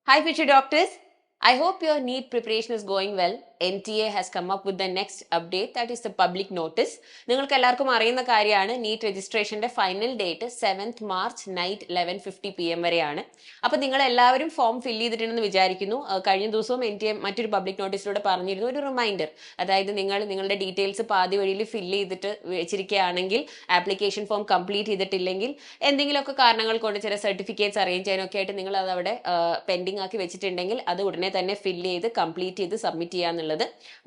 Hi, future doctors. I hope your NEET preparation is going well. NTA has come up with the next update, that is the public notice. നിങ്ങൾക്ക് എല്ലാവർക്കും അറിയുന്ന കാര്യമാണ് NEET രജിസ്ട്രേഷന്റെ final date 7th March night 11:50 PM വരെയാണ്. അപ്പോൾ നിങ്ങൾ എല്ലാവരും form fill ചെയ്തിട്ടുണ്ടെന്ന് വിചാരിക്കുന്നു. കഴിഞ്ഞ ദിവസവും NTA മറ്റൊരു പബ്ലിക് നോട്ടീസിലൂടെ പറഞ്ഞിരുന്നു, ഒരു റിമൈൻഡർ, അതായത് നിങ്ങളുടെ ഡീറ്റെയിൽസ് പാതി വഴിയിൽ ഫില്ല് ചെയ്തിട്ട് വെച്ചിരിക്കുകയാണെങ്കിൽ, ആപ്ലിക്കേഷൻ ഫോം കംപ്ലീറ്റ് ചെയ്തിട്ടില്ലെങ്കിൽ, എന്തെങ്കിലുമൊക്കെ കാരണങ്ങൾ കൊണ്ട് ചില സർട്ടിഫിക്കറ്റ്സ് അറേഞ്ച് ചെയ്യാനൊക്കെ ആയിട്ട് നിങ്ങൾ അത് അവിടെ പെൻഡിങ് ആക്കി വെച്ചിട്ടുണ്ടെങ്കിൽ അത് ഉടനെ തന്നെ ഫില്ല് ചെയ്ത് കംപ്ലീറ്റ് ചെയ്ത് സബ്മിറ്റ് ചെയ്യാന്നുള്ളത്.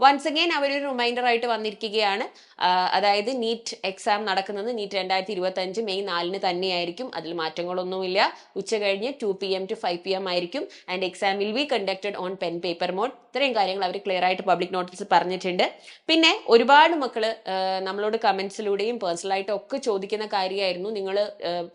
വൺസ് അഗെയിൻ അവരൊരു റിമൈൻഡർ ആയിട്ട് വന്നിരിക്കുകയാണ്. അതായത് നീറ്റ് എക്സാം നടക്കുന്നത് നീറ്റ് 2025 മെയ് 4 തന്നെയായിരിക്കും. അതിൽ മാറ്റങ്ങളൊന്നുമില്ല. ഉച്ച കഴിഞ്ഞ് 2 PM to 5 PM ആയിരിക്കും. And exam will be conducted on pen paper mode. ഇത്രയും കാര്യങ്ങൾ അവർ ക്ലിയർ ആയിട്ട് പബ്ലിക് നോട്ടീസിൽ പറഞ്ഞിട്ടുണ്ട്. പിന്നെ ഒരുപാട് മക്കള് നമ്മളോട് കമന്റ്സിലൂടെയും പേഴ്സണലായിട്ടും ഒക്കെ ചോദിക്കുന്ന കാര്യമായിരുന്നു, നിങ്ങൾ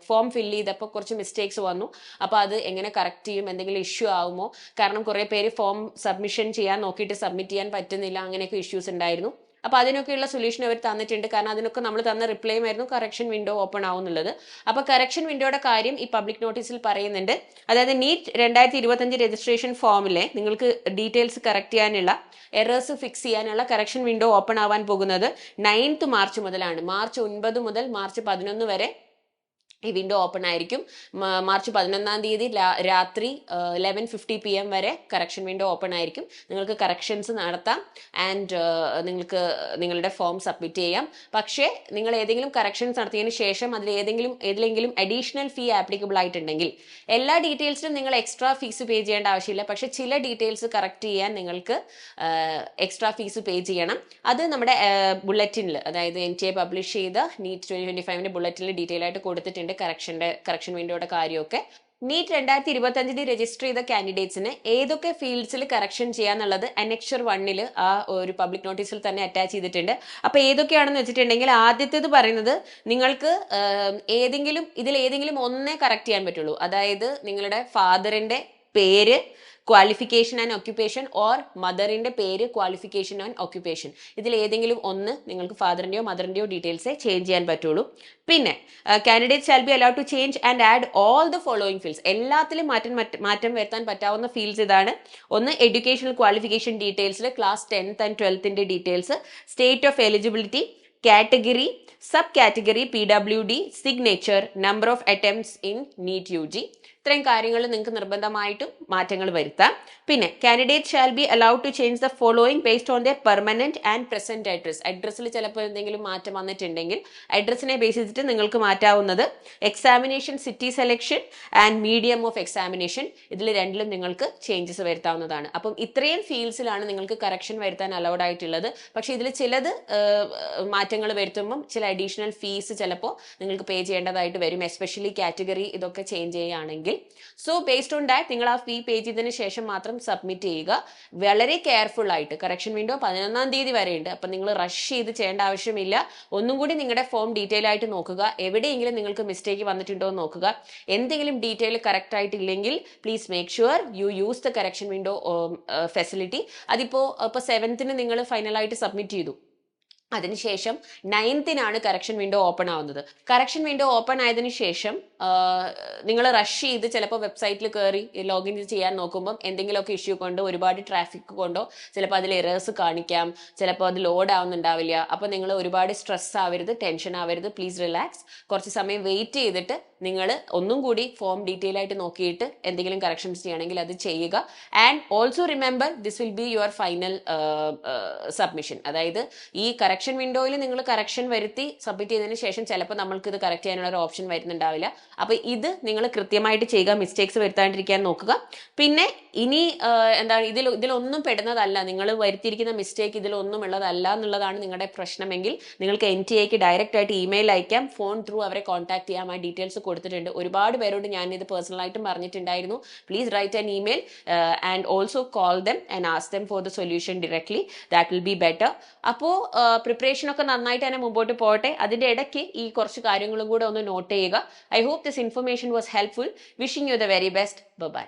ഫോം ഫില്ല് ചെയ്തപ്പോൾ കുറച്ച് മിസ്റ്റേക്സ് വന്നു, അപ്പോൾ അത് എങ്ങനെ കറക്റ്റ് ചെയ്യും, എന്തെങ്കിലും ഇഷ്യൂ ആവുമോ? കാരണം കുറെ പേര് ഫോം സബ്മിഷൻ ചെയ്യാൻ നോക്കിയിട്ട് സബ്മിറ്റ് ചെയ്യാൻ പറ്റുന്നില്ല, അങ്ങനെയൊക്കെ ഇഷ്യൂസ് ഉണ്ടായിരുന്നു. അപ്പോൾ അതിനൊക്കെയുള്ള സൊല്യൂഷൻ അവർ തന്നിട്ടുണ്ട്. കാരണം അതിനൊക്കെ നമ്മൾ തന്ന റിപ്ലൈയും ആയിരുന്നു കറക്ഷൻ വിൻഡോ ഓപ്പൺ ആവുന്നുള്ളത്. അപ്പോൾ കറക്ഷൻ വിൻഡോയുടെ കാര്യം ഈ പബ്ലിക് നോട്ടീസിൽ പറയുന്നുണ്ട്. അതായത് നീറ്റ് 2025 രജിസ്ട്രേഷൻ ഫോമിലെ നിങ്ങൾക്ക് ഡീറ്റെയിൽസ് കറക്റ്റ് ചെയ്യാനുള്ള, എറേഴ്സ് ഫിക്സ് ചെയ്യാനുള്ള കറക്ഷൻ വിൻഡോ ഓപ്പൺ ആവാൻ പോകുന്നത് 9th March മുതലാണ്. March 9 മുതൽ March 11 വരെ ഈ വിൻഡോ ഓപ്പൺ ആയിരിക്കും. March 11 രാത്രി 11:50 PM വരെ കറക്ഷൻ വിൻഡോ ഓപ്പൺ ആയിരിക്കും. നിങ്ങൾക്ക് കറക്ഷൻസ് നടത്താം ആൻഡ് നിങ്ങൾക്ക് നിങ്ങളുടെ ഫോം സബ്മിറ്റ് ചെയ്യാം. പക്ഷേ നിങ്ങൾ ഏതെങ്കിലും കറക്ഷൻസ് നടത്തിയതിന് ശേഷം ഏതെങ്കിലും അഡീഷണൽ ഫീ ആപ്ലിക്കബിൾ ആയിട്ടുണ്ടെങ്കിൽ, എല്ലാ ഡീറ്റെയിൽസിനും നിങ്ങൾ എക്സ്ട്രാ ഫീസ് പേ ചെയ്യേണ്ട ആവശ്യമില്ല. പക്ഷേ ചില ഡീറ്റെയിൽസ് കറക്റ്റ് ചെയ്യാൻ നിങ്ങൾക്ക് എക്സ്ട്രാ ഫീസ് പേ ചെയ്യണം. അത് നമ്മുടെ ബുള്ളറ്റിനിൽ, അതായത് NTA പബ്ലിഷ് ചെയ്ത നീറ്റ് 2025 ബുള്ളറ്റിനിൽ ഡീറ്റെയിൽ ആയിട്ട് കൊടുത്തിട്ടുണ്ട്. കറക്ഷൻ വിൻഡോയുടെ കാര്യമൊക്കെ. നീറ്റ് 2025 രജിസ്റ്റർ ചെയ്ത കാൻഡിഡേറ്റ്സിന് ഏതൊക്കെ ഫീൽഡ്സിൽ കറക്ഷൻ ചെയ്യാന്നുള്ളത് Annexure 1 ആ ഒരു പബ്ലിക് നോട്ടീസിൽ തന്നെ അറ്റാച്ച് ചെയ്തിട്ടുണ്ട്. അപ്പൊ ഏതൊക്കെയാണെന്ന് വെച്ചിട്ടുണ്ടെങ്കിൽ, ആദ്യത്തേത് പറയുന്നത് നിങ്ങൾക്ക് ഇതിലേതെങ്കിലും ഒന്നേ കറക്റ്റ് ചെയ്യാൻ പറ്റുള്ളൂ. അതായത് നിങ്ങളുടെ ഫാദറിന്റെ പേര്, ക്വാളിഫിക്കേഷൻ ആൻഡ് ഒക്യുപ്പേഷൻ, ഓർ മദറിന്റെ പേര്, ക്വാളിഫിക്കേഷൻ ആൻഡ് ഒക്യുപ്പേഷൻ, ഇതിൽ ഏതെങ്കിലും ഒന്ന് നിങ്ങൾക്ക് ഫാദറിന്റെയോ മദറിന്റെയോ ഡീറ്റെയിൽസേ ചേഞ്ച് ചെയ്യാൻ പറ്റുള്ളൂ. പിന്നെ candidate shall be allowed to change and add all the following fields. എല്ലാത്തിലും മാറ്റം വരുത്താൻ പറ്റാവുന്ന ഫീൽഡ്സ് ഇതാണ്. ഒന്ന്, എഡ്യൂക്കേഷണൽ ക്വാളിഫിക്കേഷൻ ഡീറ്റെയിൽസിൽ class 10th and 12th details, state of eligibility, category, sub category, PWD, signature, number of attempts in NEET UG. ഇത്രയും കാര്യങ്ങൾ നിങ്ങൾക്ക് നിർബന്ധമായിട്ടും മാറ്റങ്ങൾ വരുത്താം. പിന്നെ candidate shall be allowed to change the following based on their permanent and present address. അഡ്രസ്സിൽ ചിലപ്പോൾ എന്തെങ്കിലും മാറ്റം വന്നിട്ടുണ്ടെങ്കിൽ അഡ്രസ്സിനെ ബേസ് ചെയ്തിട്ട് നിങ്ങൾക്ക് മാറ്റാവുന്നത് examination city selection and medium of examination, ഇതിൽ രണ്ടിലും നിങ്ങൾക്ക് ചേഞ്ചസ് വരുത്താവുന്നതാണ്. അപ്പം ഇത്രയും ഫീൽഡ്സിലാണ് നിങ്ങൾക്ക് കറക്ഷൻ വരുത്താൻ അലൗഡ് ആയിട്ടുള്ളത്. പക്ഷെ ഇതിൽ ചിലത് മാറ്റങ്ങൾ വരുത്തുമ്പം ചില അഡീഷണൽ ഫീസ് ചിലപ്പോൾ നിങ്ങൾക്ക് പേ ചെയ്യേണ്ടതായിട്ട് വരും, എസ്പെഷ്യലി കാറ്റഗറി ഇതൊക്കെ ചേഞ്ച് ചെയ്യുകയാണെങ്കിൽ. സോ ബേസ്ഡ് ഓൺ ദാറ്റ് നിങ്ങൾ ആ ഫീ പേ ചെയ്തതിന് ശേഷം മാത്രം സബ്മിറ്റ് ചെയ്യുക. വളരെ കെയർഫുൾ ആയിട്ട്. കറക്ഷൻ വിൻഡോ 11 വരെ ഉണ്ട്. അപ്പം നിങ്ങൾ റഷ് ചെയ്ത് ചെയ്യേണ്ട ആവശ്യമില്ല. ഒന്നും കൂടി നിങ്ങളുടെ ഫോം ഡീറ്റെയിൽ ആയിട്ട് നോക്കുക. എവിടെയെങ്കിലും നിങ്ങൾക്ക് മിസ്റ്റേക്ക് വന്നിട്ടുണ്ടോ എന്ന് നോക്കുക. എന്തെങ്കിലും ഡീറ്റെയിൽ കറക്റ്റ് ആയിട്ടില്ലെങ്കിൽ please make sure you use the correction window facility. ഇപ്പോൾ 7th നിങ്ങൾ ഫൈനലായിട്ട് സബ്മിറ്റ് ചെയ്തു. അതിനുശേഷം 9th കറക്ഷൻ വിൻഡോ ഓപ്പൺ ആവുന്നത്. കറക്ഷൻ വിൻഡോ ഓപ്പൺ ആയതിനു ശേഷം നിങ്ങൾ റഷ് ചെയ്ത് ചിലപ്പോൾ വെബ്സൈറ്റിൽ കയറി ലോഗിൻ ചെയ്യാൻ നോക്കുമ്പോൾ എന്തെങ്കിലുമൊക്കെ ഇഷ്യൂ കൊണ്ടോ ഒരുപാട് ട്രാഫിക് കൊണ്ടോ ചിലപ്പോൾ അതിൽ എറേഴ്സ് കാണിക്കാം, ചിലപ്പോൾ അത് ലോഡ് ആവുന്നുണ്ടാവില്ല. അപ്പോൾ നിങ്ങൾ ഒരുപാട് സ്ട്രെസ് ആവരുത്, ടെൻഷൻ ആവരുത്. Please relax. കുറച്ച് സമയം വെയിറ്റ് ചെയ്തിട്ട് നിങ്ങൾ ഒന്നും കൂടി ഫോം ഡീറ്റെയിൽ ആയിട്ട് നോക്കിയിട്ട് എന്തെങ്കിലും കറക്ഷൻസ് ചെയ്യണമെങ്കിൽ അത് ചെയ്യുക. And also remember this will be your final submission. അതായത് ഈ കറക്ഷൻ വിൻഡോയിൽ നിങ്ങൾ കറക്ഷൻ വരുത്തി സബ്മിറ്റ് ചെയ്തതിന് ശേഷം ചിലപ്പോൾ നമ്മൾക്ക് ഇത് കറക്റ്റ് ചെയ്യാനുള്ള ഒരു ഓപ്ഷൻ വരുന്നുണ്ടാവില്ല. അപ്പോൾ ഇത് നിങ്ങൾ കൃത്യമായിട്ട് ചെയ്യുക, മിസ്റ്റേക്സ് വരുത്താണ്ടിരിക്കാൻ നോക്കുക. പിന്നെ ഇനി എന്താണ് ഇതിലൊന്നും പെടുന്നതല്ല, നിങ്ങൾ വരുത്തിയിരിക്കുന്ന മിസ്റ്റേക്ക് ഇതിലൊന്നും ഉള്ളതല്ല എന്നുള്ളതാണ് നിങ്ങളുടെ പ്രശ്നമെങ്കിൽ നിങ്ങൾക്ക് NTA ഡയറക്റ്റ് ആയിട്ട് ഇമെയിൽ അയക്കാം, ഫോൺ ത്രൂ അവരെ കോൺടാക്ട് ചെയ്യാം. ആ ഡീറ്റെയിൽസ് കൊടുത്തിട്ടുണ്ട്. ഒരുപാട് പേരോട് ഞാൻ ഇത് പേഴ്സണലായിട്ടും പറഞ്ഞിട്ടുണ്ടായിരുന്നു. Please write an email and also call them and ask them for the solution directly. That will be better. അപ്പോൾ പ്രിപ്പറേഷൻ ഒക്കെ നന്നായിട്ട് തന്നെ മുമ്പോട്ട് പോകട്ടെ. അതിന്റെ ഇടയ്ക്ക് ഈ കുറച്ച് കാര്യങ്ങളും കൂടെ ഒന്ന് നോട്ട് ചെയ്യുക. I hope this information was helpful. Wishing you the very best. By.